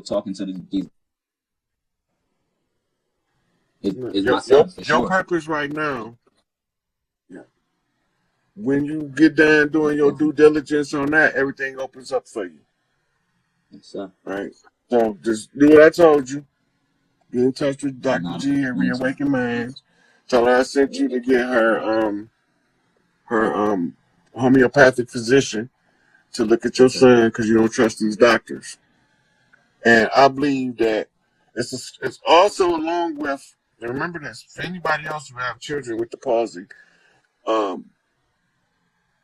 talking to these is Your myself for your sure. purpose right now, yeah. When you get done doing your due diligence on that, everything opens up for you. Yes, sir. Right? So just do what I told you. Get in touch with Dr. Not G at Reawaken Minds. Tell her I sent you to get her homeopathic physician to look at your son because you don't trust these doctors. And I believe that it's also along with, and remember this, for anybody else who have children with the palsy, um,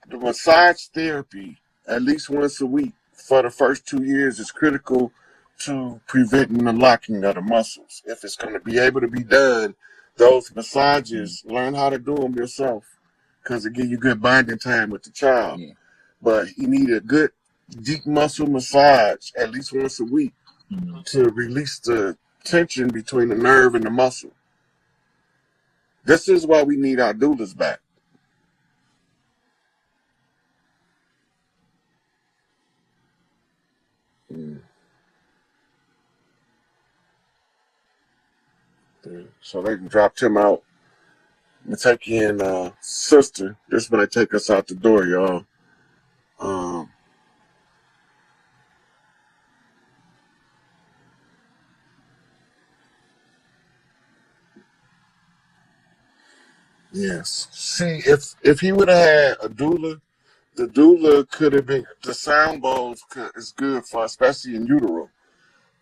the massage therapy at least once a week for the first 2 years is critical to preventing the locking of the muscles. If it's going to be able to be done, those massages, learn how to do them yourself because it give you good bonding time with the child. Yeah. But you need a good deep muscle massage at least once a week to release the tension between the nerve and the muscle. This is why we need our doulas back. So they can drop him out. I'm take in sister. This might take us out the door, y'all. Yes. See, if he would have had a doula, the doula could have been the sound bowls is good for, especially in utero.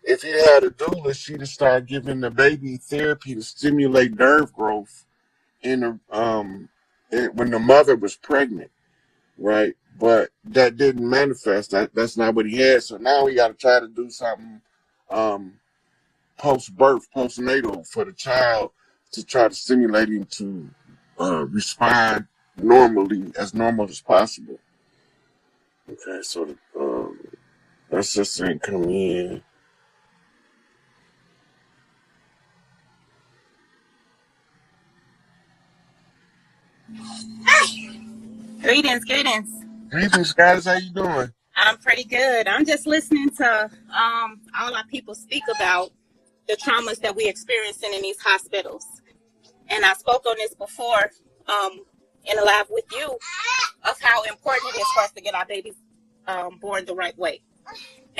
If he had a doula, she'd have started giving the baby therapy to stimulate nerve growth in when the mother was pregnant, right? But that didn't manifest. That's not what he had. So now he got to try to do something post-birth, postnatal for the child to try to stimulate him to respond normally, as normal as possible. Okay, so that's just ain't coming in. Greetings. Greetings, guys. How you doing? I'm pretty good. I'm just listening to all our people speak about the traumas that we're experiencing in these hospitals. And I spoke on this before in a live with you of how important it is for us to get our babies born the right way.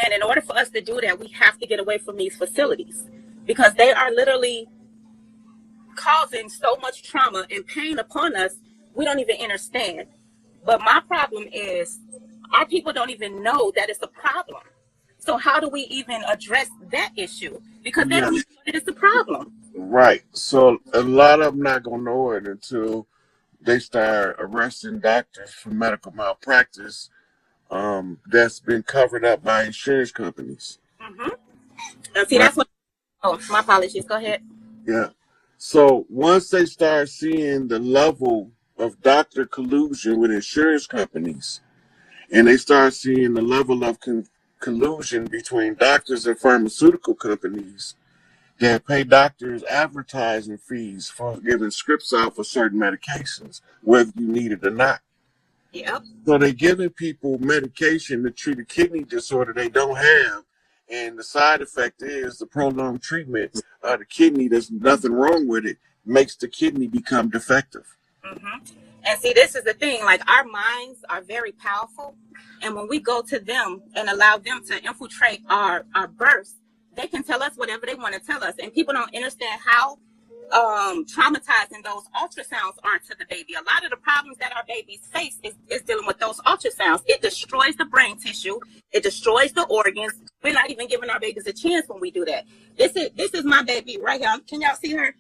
And in order for us to do that, we have to get away from these facilities because they are literally causing so much trauma and pain upon us, we don't even understand. But my problem is our people don't even know that it's a problem. So how do we even address that issue? Because they don't even know that it's a problem. Right. So a lot of them not going to know it until they start arresting doctors for medical malpractice that's been covered up by insurance companies. See, that's what... Oh, my apologies. Go ahead. Yeah. So once they start seeing the level of doctor collusion with insurance companies, and they start seeing the level of collusion between doctors and pharmaceutical companies that pay doctors advertising fees for giving scripts out for certain medications, whether you need it or not. Yep. So they're giving people medication to treat a kidney disorder they don't have. And the side effect is the prolonged treatment of the kidney. There's nothing wrong with it. Makes the kidney become defective. And see, this is the thing. Like, our minds are very powerful. And when we go to them and allow them to infiltrate our births, they can tell us whatever they want to tell us. And people don't understand how traumatizing those ultrasounds are to the baby. A lot of the problems that our babies face is dealing with those ultrasounds. It destroys the brain tissue. It destroys the organs. We're not even giving our babies a chance when we do that. This is my baby right here. Can y'all see her?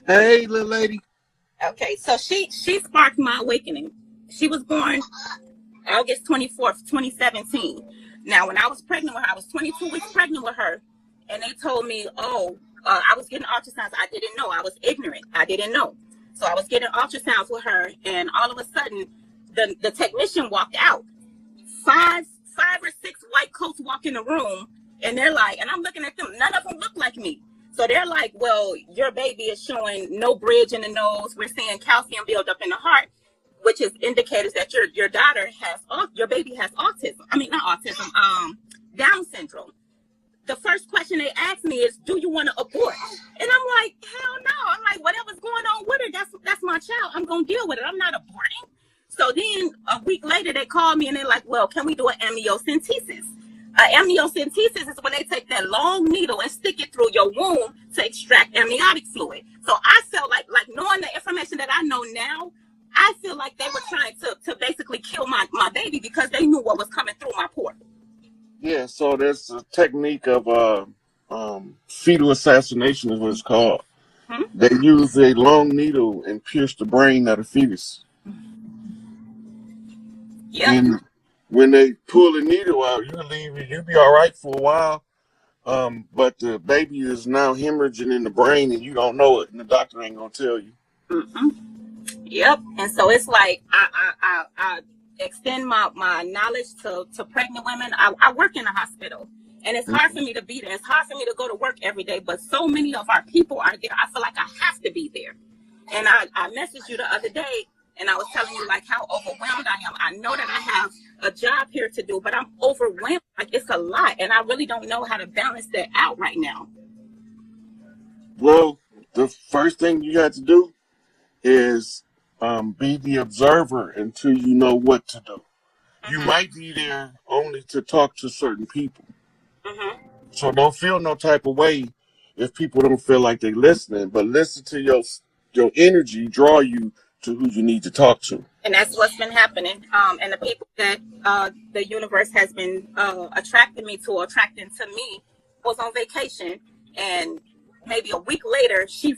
Hey, little lady. Okay, so she sparked my awakening. She was born August 24th, 2017. Now, when I was pregnant with her, I was 22 weeks pregnant with her, and they told me, I was getting ultrasounds. I didn't know. I was ignorant. I didn't know. So I was getting ultrasounds with her, and all of a sudden, the technician walked out. Five or six white coats walk in the room, and they're like, and I'm looking at them. None of them look like me. So they're like, well, your baby is showing no bridge in the nose. We're seeing calcium build up in the heart, which is indicators that your daughter has, your baby has autism. I mean, not autism, Down syndrome. question they ask me is, do you want to abort? And I'm like, hell no. I'm like, whatever's going on with her, that's my child. I'm going to deal with it. I'm not aborting. So then a week later, they called me and they're like, well, can we do an amniocentesis? Amniocentesis is when they take that long needle and stick it through your womb to extract amniotic fluid. So I felt like knowing the information that I know now, I feel like they were trying to basically kill my baby because they knew what was coming through my port. Yeah, so there's a technique of fetal assassination is what it's called. They use a long needle and pierce the brain of the fetus. Yep. And when they pull the needle out, you'll be all right for a while. But the baby is now hemorrhaging in the brain and you don't know it, and the doctor ain't gonna tell you. Yep. And so it's like I extend my knowledge to pregnant women. I work in a hospital, and it's hard for me to be there. It's hard for me to go to work every day, but so many of our people are there. I feel like I have to be there. And I messaged you the other day, and I was telling you like how overwhelmed I am. I know that I have a job here to do, but I'm overwhelmed. Like, it's a lot, and I really don't know how to balance that out right now. Well, the first thing you got to do is be the observer until you know what to do. You might be there only to talk to certain people. So don't feel no type of way if people don't feel like they're listening, but listen to your energy draw you to who you need to talk to. And that's what's been happening. And the people that the universe has been attracting me to was on vacation, and maybe a week later she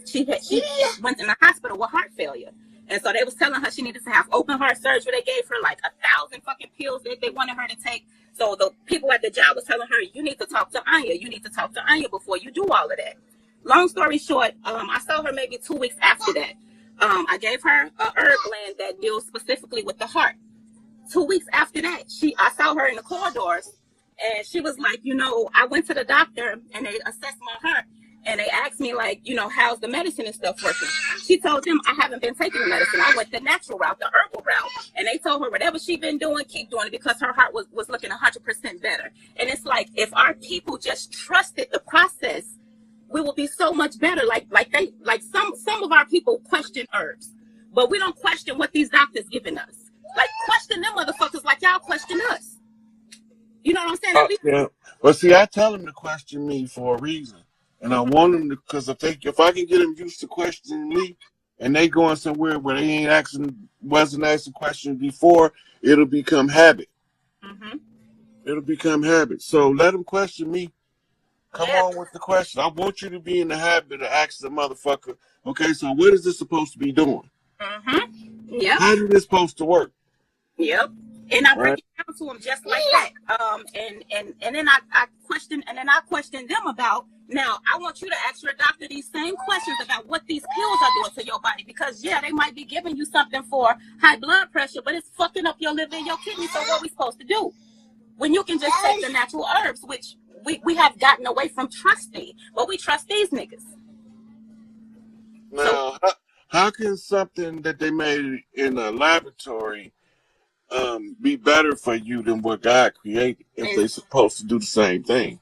went in the hospital with heart failure. And so they was telling her she needed to have open heart surgery. They gave her like 1,000 fucking pills that they wanted her to take. So the people at the job was telling her, you need to talk to Anya. You need to talk to Anya before you do all of that. Long story short, I saw her maybe 2 weeks after that. I gave her a herb blend that deals specifically with the heart. 2 weeks after that, I saw her in the corridors, and she was like, I went to the doctor and they assessed my heart. And they asked me, like, how's the medicine and stuff working? She told them, I haven't been taking the medicine. I went the natural route, the herbal route. And they told her, whatever she's been doing, keep doing it, because her heart was looking 100% better. And it's like, if our people just trusted the process, we will be so much better. Like some of our people question herbs, but we don't question what these doctors giving us. Like, question them motherfuckers like y'all question us. You know what I'm saying? Yeah. Well, see, I tell them to question me for a reason. And I want them to, because if I can get them used to questioning me, and they going somewhere where they wasn't asking questions before, it'll become habit. It'll become habit. So let them question me. Come on with the question. I want you to be in the habit of asking the motherfucker, okay, so what is this supposed to be doing? Yep. How is this supposed to work? Yep. And I break it down to them just like that. And then I question them about, now I want you to ask your doctor these same questions about what these pills are doing to your body, because they might be giving you something for high blood pressure, but it's fucking up your liver and your kidney. So what are we supposed to do when you can just take the natural herbs, which we have gotten away from trusting, but we trust these niggas. Now, how can something that they made in a laboratory be better for you than what God created if they're supposed to do the same thing?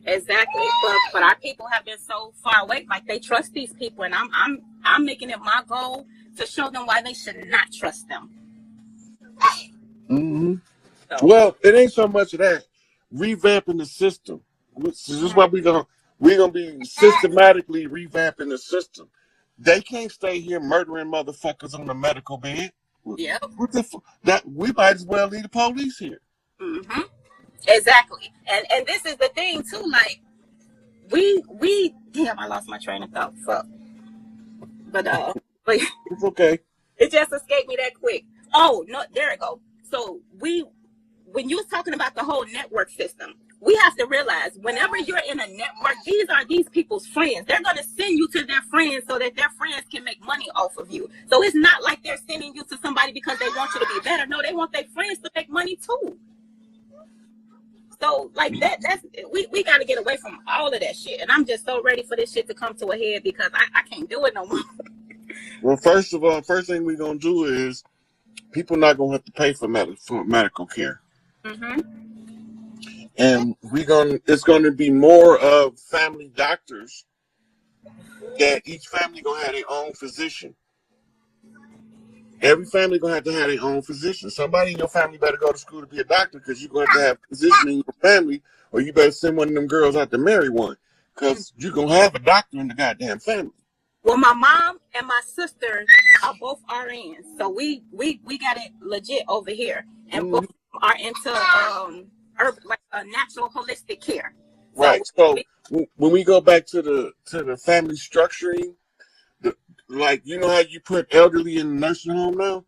Exactly, but our people have been so far away. Like, they trust these people, and I'm making it my goal to show them why they should not trust them. So. Well, it ain't so much of that. Revamping the system. This is why we're gonna be systematically revamping the system. They can't stay here murdering motherfuckers on the medical bed. Yep. What the we might as well leave the police here. Exactly. And this is the thing too, like we damn, I lost my train of thought. Fuck. But it's okay. It just escaped me that quick. Oh no, there it go. So when you was talking about the whole network system, we have to realize whenever you're in a network, these are these people's friends. They're going to send you to their friends so that their friends can make money off of you. So it's not like they're sending you to somebody because they want you to be better. No, they want their friends to make money too. So like that's we got to get away from all of that shit. And I'm just so ready for this shit to come to a head because I can't do it no more. Well, first of all, first thing we're going to do is people not going to have to pay for medical care. And it's gonna be more of family doctors, that each family gonna have their own physician. Every family gonna have to have their own physician. Somebody in your family better go to school to be a doctor, because you're going to have a physician in your family, or you better send one of them girls out to marry one, because you're gonna have a doctor in the goddamn family. Well, my mom and my sister are both RNs, so we got it legit over here, and both are into like natural holistic care. Right. So when we go back to the family structuring, like, you know how you put elderly in the nursing home now?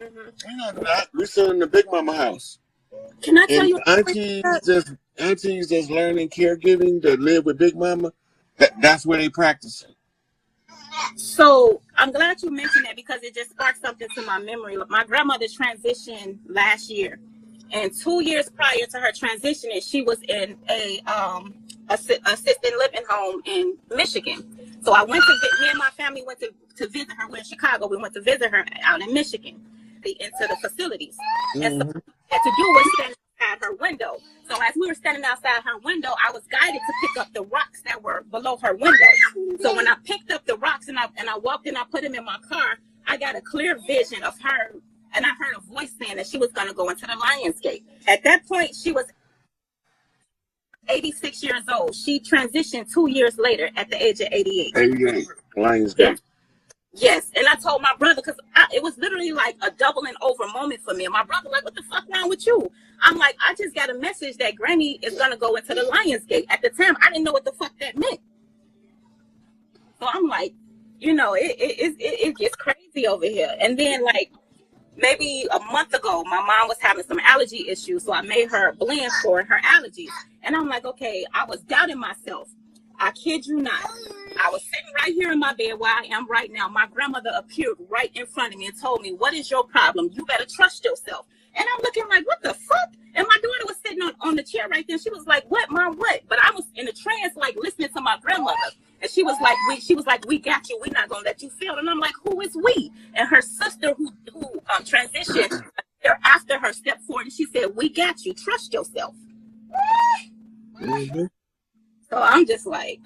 You know that we're still in the Big Mama house. Can I tell you, aunties that's learning caregiving that live with Big Mama? That's where they practice it. So I'm glad you mentioned that, because it just sparked something to my memory. My grandmother transitioned last year, and 2 years prior to her transitioning, she was in a assisted living home in Michigan. So I went to me and my family went to visit her. We're in Chicago. We went to visit her out in Michigan, into the facilities. And so what we had to do was stand outside her window. So as we were standing outside her window, I was guided to pick up the rocks that were below her window. So when I picked up the rocks and I walked in, I put them in my car, I got a clear vision of her, and I heard a voice saying that she was going to go into the Lions Gate. At that point, she was 86 years old. She transitioned 2 years later at the age of 88. 88, Lions Gate. Yes, and I told my brother, because it was literally like a doubling over moment for me. And my brother like, what the fuck wrong with you? I'm like, I just got a message that Granny is going to go into the Lions Gate. At the time, I didn't know what the fuck that meant. So I'm like, you know, it gets crazy over here. And then, like, maybe a month ago, my mom was having some allergy issues, so I made her a blend for her allergies. And I'm like, okay, I was doubting myself. I kid you not. I was sitting right here in my bed where I am right now. My grandmother appeared right in front of me and told me, what is your problem? You better trust yourself. And I'm looking like, what the fuck? And my daughter was sitting on the chair right there. She was like, what, Mom, what? But I was in a trance, like, listening to my grandmother. And she was like, we got you. We're not going to let you fail. And I'm like, who is we? And her sister who transitioned after her stepped forward, and she said, we got you. Trust yourself. So I'm just like,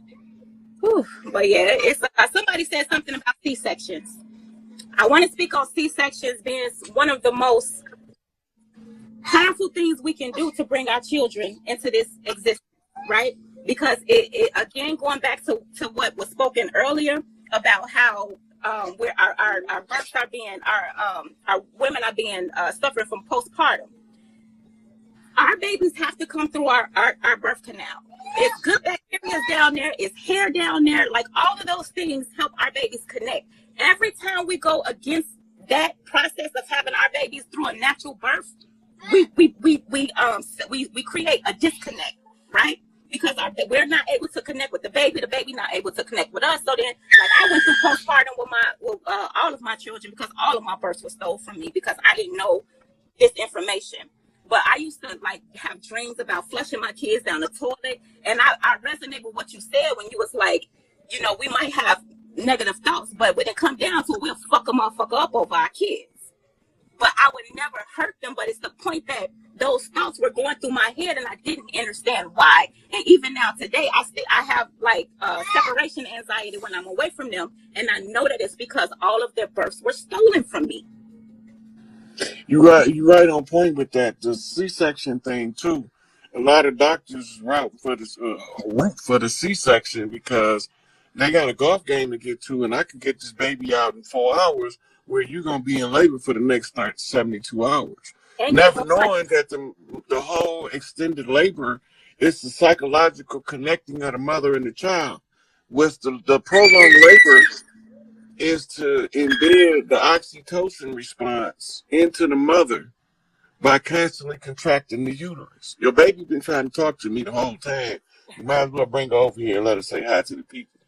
whew. But yeah, it's somebody said something about C-sections. I want to speak on C-sections being one of the most powerful things we can do to bring our children into this existence, right? Because it again, going back to what was spoken earlier about how where our births are being, our women are being suffering from postpartum. Our babies have to come through our birth canal. It's good bacteria down there. It's hair down there. Like, all of those things help our babies connect. Every time we go against that process of having our babies through a natural birth, we create a disconnect, right? Because we're not able to connect with the baby not able to connect with us. So then, like, I went through postpartum with all of my children, because all of my births were stolen from me because I didn't know this information. But I used to, like, have dreams about flushing my kids down the toilet. And I resonate with what you said when you was like, you know, we might have negative thoughts, but when it comes down to it, we'll fuck a motherfucker up over our kids. But I would never hurt them. But it's the point that those thoughts were going through my head, and I didn't understand why. And even now today, I have, like, separation anxiety when I'm away from them. And I know that it's because all of their births were stolen from me. You're right on point with that. The C-section thing too. A lot of doctors route for the C-section because they got a golf game to get to, and I can get this baby out in 4 hours, where you're gonna be in labor for the next 72 hours. Never knowing that the whole extended labor is the psychological connecting of the mother and the child. With the prolonged labor is to embed the oxytocin response into the mother by constantly contracting the uterus. Your baby been trying to talk to me the whole time. You might as well bring her over here and let her say hi to the people.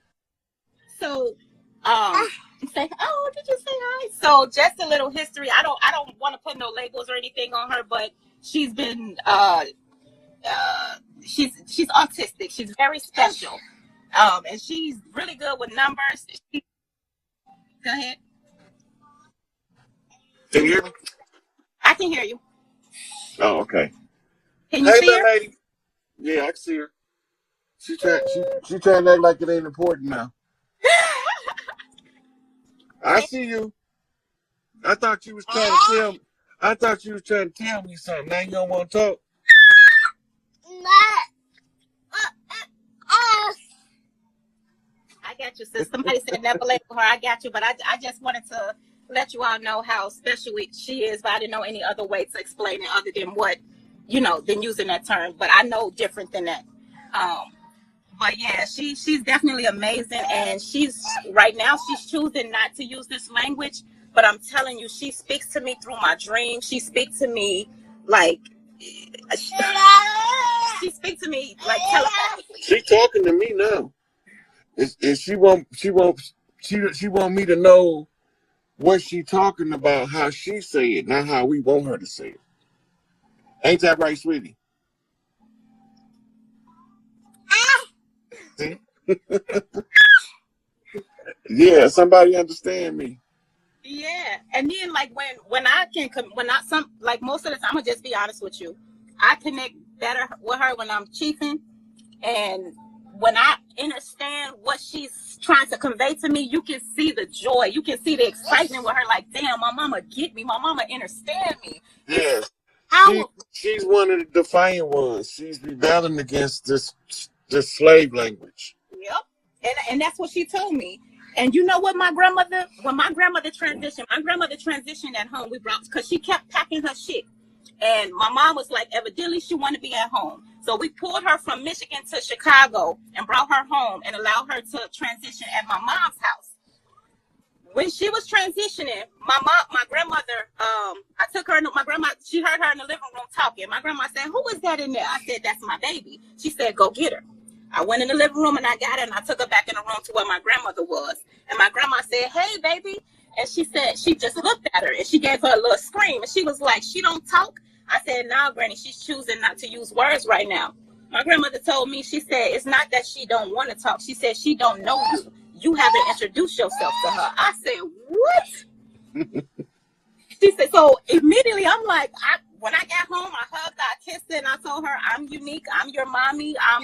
So, say, oh, did you say hi? So, just a little history. I don't want to put no labels or anything on her, but she's been she's autistic. She's very special, and she's really good with numbers. Go ahead. Can you hear me? I can hear you. Oh, okay. Can you see her? Lady. Yeah, I can see her. She trying to act like it ain't important now. I see you. I thought you was trying to tell me. I thought you was trying to tell me something. Now you don't want to talk. I got you, sis. Somebody said never label her. I got you, but I just wanted to let you all know how special she is, but I didn't know any other way to explain it other than what, than using that term. But I know different than that. But yeah, she's definitely amazing, and right now she's choosing not to use this language. But I'm telling you, she speaks to me through my dreams. She speaks to me like telepathically. She talking to me now. She want me to know what she talking about, how she say it, not how we want her to say it. Ain't that right, sweetie? See? Yeah, somebody understand me. Yeah, and then like when most of the time, I'm gonna just be honest with you, I connect better with her when I'm chiefing, and when I understand what she's trying to convey to me, you can see the joy, you can see the excitement with her. Like, damn, my mama get me, my mama understand me. Yes, she's one of the defiant ones. She's rebelling against this slave language. Yep, and that's what she told me. And you know what, when my grandmother transitioned at home, because she kept packing her shit. And my mom was like, evidently she wanted to be at home. So we pulled her from Michigan to Chicago and brought her home and allowed her to transition at my mom's house. When she was transitioning, my grandmother, I took her, my grandma, she heard her in the living room talking. My grandma said, "Who is that in there?" I said, "That's my baby." She said, "Go get her." I went in the living room and I got her and I took her back in the room to where my grandmother was. And my grandma said, "Hey, baby." And she said, she just looked at her and she gave her a little scream. And she was like, "She don't talk?" I said, "No, Granny, she's choosing not to use words right now." My grandmother told me, she said, "It's not that she don't want to talk. She said she don't know you. You haven't introduced yourself to her." I said, "What?" She said, so immediately I'm like, when I got home, I hugged her, I kissed her, and I told her, "I'm unique. I'm your mommy. I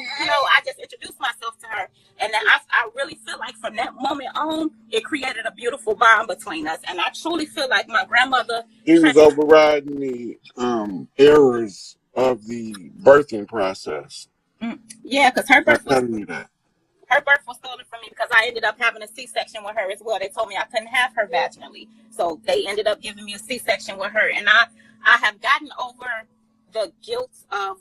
just introduced myself to her." And then I really feel like from that moment on, it created a beautiful bond between us. And I truly feel like my grandmother... He was overriding the errors of the birthing process. Yeah, because her birth telling you that. Her birth was stolen from me because I ended up having a C-section with her as well. They told me I couldn't have her vaginally. So they ended up giving me a C-section with her. And I have gotten over the guilt of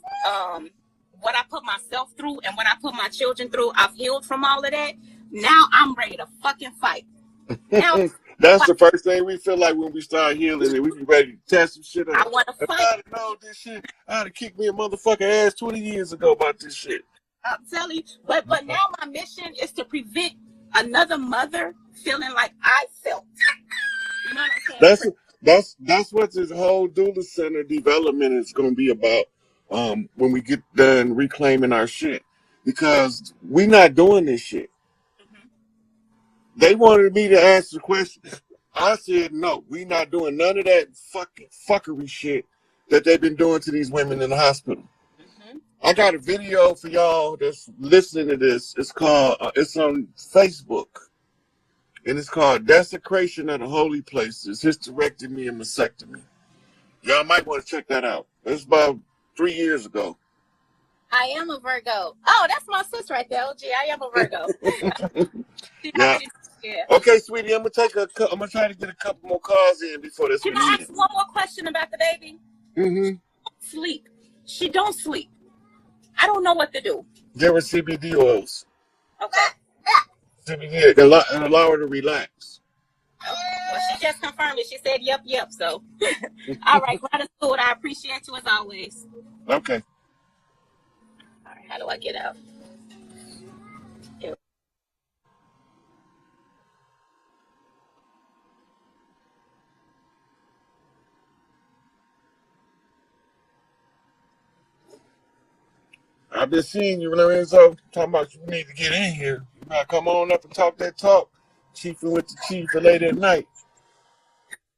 what I put myself through and what I put my children through. I've healed from all of that. Now I'm ready to fucking fight. Now that's the first thing we feel like when we start healing and we be ready to test some shit up. I want to fight. If I'd have known this shit, I'd have kicked me a motherfucking ass 20 years ago about this shit. I'm telling you, but now my mission is to prevent another mother feeling like I felt. You know what I'm saying? That's what this whole doula center development is going to be about. When we get done reclaiming our shit, because we not doing this shit. Mm-hmm. They wanted me to ask the question. I said no. We not doing none of that fuckery shit that they've been doing to these women in the hospital. I got a video for y'all that's listening to this. It's called, it's on Facebook. And it's called Desecration of the Holy Places, Hysterectomy and Mastectomy. Y'all might want to check that out. It's about 3 years ago. I am a Virgo. Oh, that's my sis right there, OG. I am a Virgo. Yeah. Okay, sweetie, I'm gonna try to get a couple more calls in before this. Can I ask one more question about the baby? Mm-hmm. Sleep. She don't sleep. I don't know what to do. There were CBD oils. Okay. CBD, allow her to relax. Well, she just confirmed it. She said, yep. So, all right, gratitude. I appreciate you as always. Okay. All right, how do I get out? Here. I've been seeing you, Lorenzo, talking about you need to get in here. You gotta come on up and talk that talk. Chiefing with the chief for late at night.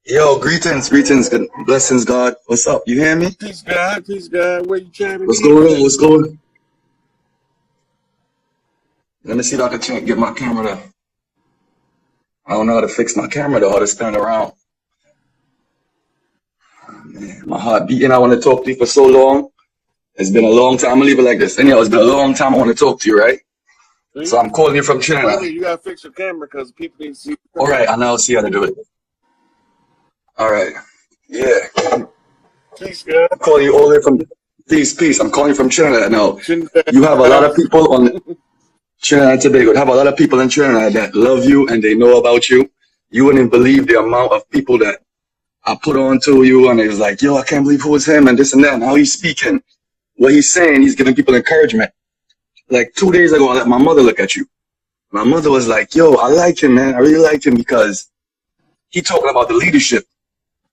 Yo, greetings, good blessings, God. What's up? You hear me? Peace, God. Where you chatting? What's going on? Let me see if I can get my camera to. I don't know how to fix my camera though, how to stand around. Man, my heart beating. I want to talk to you for so long. It's been a long time. I'm gonna leave it like this. Anyhow, it's been a long time I want to talk to you, right? So I'm calling you from Wait a Trinidad. minute, you gotta fix your camera because people need to see. All right, I now see how to do it. All right. Yeah. Peace, God. I'm calling you all the way from peace. I'm calling you from Trinidad now. Trinidad. You have a lot of people on Trinidad and Tobago. You have a lot of people in Trinidad that love you and they know about you. You wouldn't believe the amount of people that I put on to you, and it was like, yo, I can't believe who is him and this and that. And how he's speaking, what he's saying, he's giving people encouragement. Like 2 days ago, I let my mother look at you. My mother was like, yo, I like him, man. I really like him because he talking about the leadership.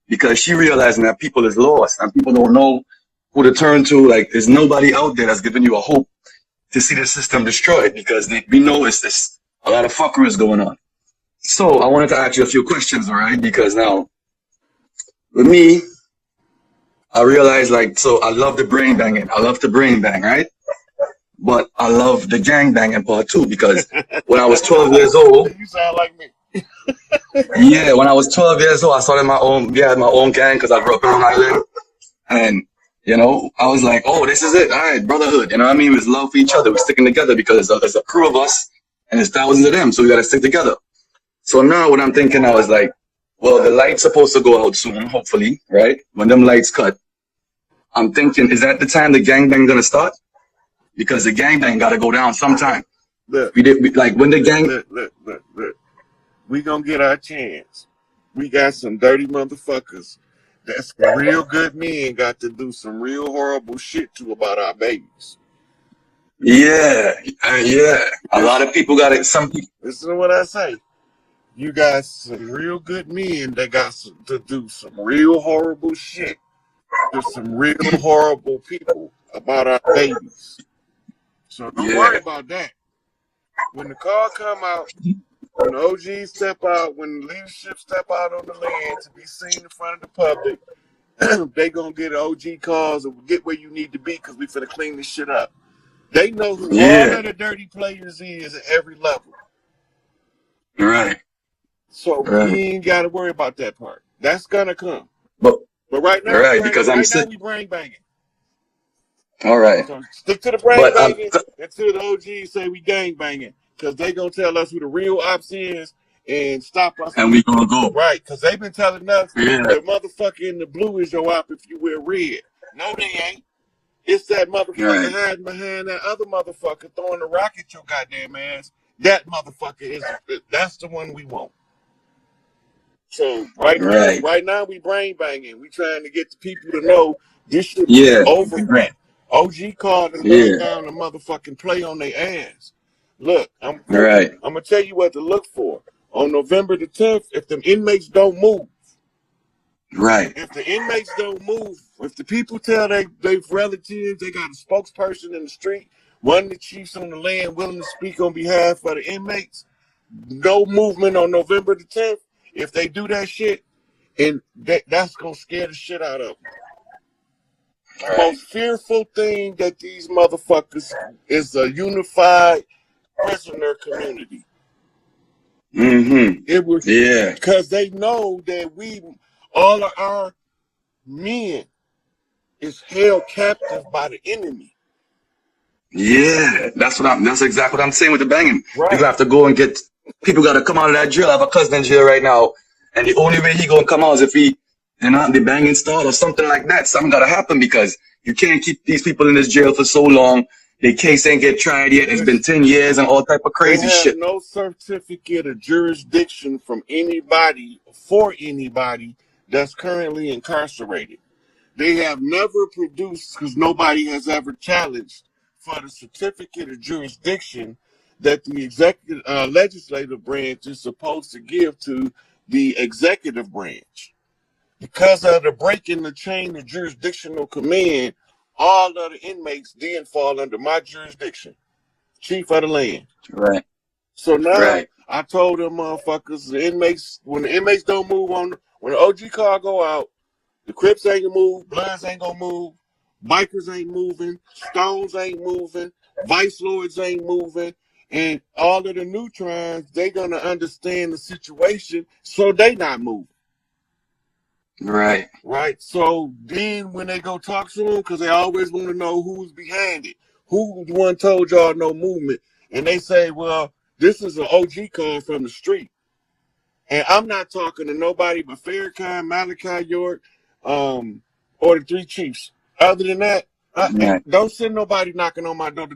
Because she realizing that people is lost and people don't know who to turn to. Like, there's nobody out there that's giving you a hope to see the system destroyed, because we know it's a lot of fuckery going on. So I wanted to ask you a few questions, all right? Because now, with me, I realized, like, so I love the brain banging. I love the brain bang, right? But I love the gang banging part too, because when I was 12 years old, You sound like me. yeah, when I was 12 years old, I started my own gang because I grew up in Long Island. And, you know, I was like, oh, this is it. All right, brotherhood. You know what I mean? It was love for each other. We're sticking together because there's a crew of us and there's thousands of them. So we got to stick together. So now what I'm thinking now is like, well, the light's supposed to go out soon, hopefully, right? When them lights cut, I'm thinking, is that the time the gangbang gonna start? Because the gangbang got to go down sometime. Look, Like when the gang. look. We gonna get our chance. We got some dirty motherfuckers that's real good men got to do some real horrible shit to about our babies. Yeah. A lot of people got it. Some people. Listen to what I say. You got some real good men that got to do some real horrible shit to some real horrible people about our babies. So don't worry about that. When the call come out, when the OGs step out, when the leadership step out on the land to be seen in front of the public, they gonna get OG calls and get where you need to be because we finna clean this shit up. They know who all of the dirty players is at every level. Right. So we ain't gotta worry about that part. That's gonna come. But right now, we brain banging. All right. So stick to the brain banging until the OGs say we gang banging, because they gonna tell us who the real ops is and stop us. And we gonna go. Right, because they've been telling us the motherfucker in the blue is your op if you wear red. No, they ain't. It's that motherfucker hiding behind that other motherfucker throwing a rock at your goddamn ass. That motherfucker that's the one we want. So right now we brain banging. We trying to get the people to know this shit is over. OG called and laid down the motherfucking play on their ass. Look, I'm gonna tell you what to look for. On November the 10th, if the inmates don't move. Right. If the inmates don't move, if the people tell their relatives, they got a spokesperson in the street, one of the chiefs on the land willing to speak on behalf of the inmates, no movement on November the 10th. If they do that shit, and that's gonna scare the shit out of them. The most fearful thing that these motherfuckers is a unified prisoner community. It was because they know that all of our men is held captive by the enemy. Yeah, that's exactly what I'm saying with the banging. Right. You have to go and people got to come out of that jail. I have a cousin in jail right now, and the only way he gonna come out is if the banging start or something like that. Something got to happen, because you can't keep these people in this jail for so long. Their case ain't get tried yet. It's been 10 years and all type of crazy shit. They have no certificate of jurisdiction from anybody for anybody that's currently incarcerated. They have never produced, because nobody has ever challenged for the certificate of jurisdiction that the executive legislative branch is supposed to give to the executive branch. Because of the break in the chain of jurisdictional command, all of the inmates then fall under my jurisdiction, chief of the land. Right. So now I told them motherfuckers, when the inmates don't move when the OG car go out, the Crips ain't gonna move, Bloods ain't gonna move, bikers ain't moving, Stones ain't moving, Vice Lords ain't moving, And all of the neutrons, they're gonna understand the situation, so they not moving. Right. Right. So then when they go talk to them, because they always want to know who's behind it, who the one told y'all no movement, and they say, well, this is an OG call from the street. And I'm not talking to nobody but Farrakhan, Malachi York, or the three chiefs. Other than that, Right. don't send nobody knocking on my door to